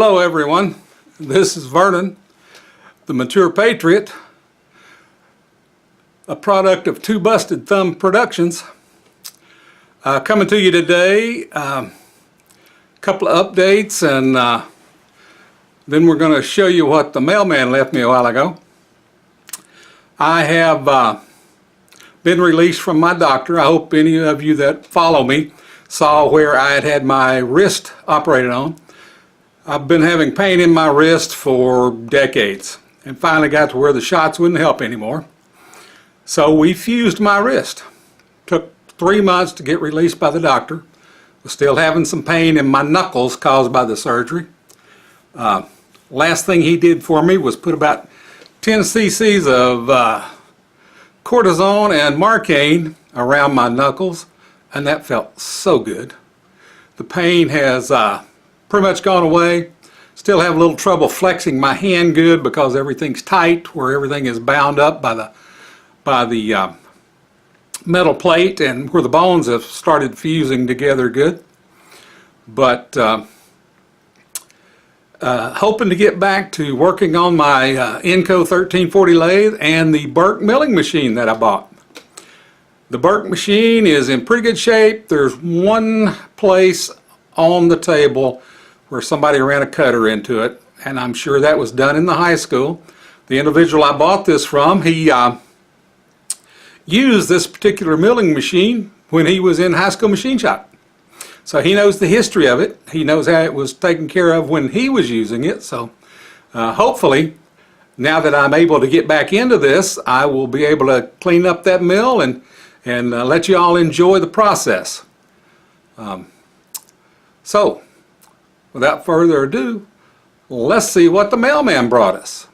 Hello everyone, this is Vernon, the Mature Patriot, a product of Two Busted Thumb Productions. Coming to you today, a couple of updates, and then we're going to show you what the mailman left me a while ago. I have been released from my doctor. I hope any of you that follow me saw where I had my wrist operated on. I've been having pain in my wrist for decades and finally got to where the shots wouldn't help anymore. So we fused my wrist. Took 3 months to get released by the doctor. Was still having some pain in my knuckles caused by the surgery. Last thing he did for me was put about 10 cc's of cortisone and Marcaine around my knuckles, and that felt so good. The pain has pretty much gone away. Still have a little trouble flexing my hand good because everything's tight where everything is bound up by the metal plate and where the bones have started fusing together good. But hoping to get back to working on my Inco 1340 lathe and the Burke milling machine that I bought. The Burke machine is in pretty good shape. There's one place on the table where somebody ran a cutter into it, and I'm sure that was done in the high school. The individual I bought this from, he used this particular milling machine when he was in high school machine shop. So he knows the history of it. He knows how it was taken care of when he was using it. So hopefully, now that I'm able to get back into this, I will be able to clean up that mill and let you all enjoy the process. So, without further ado, let's see what the mailman brought us.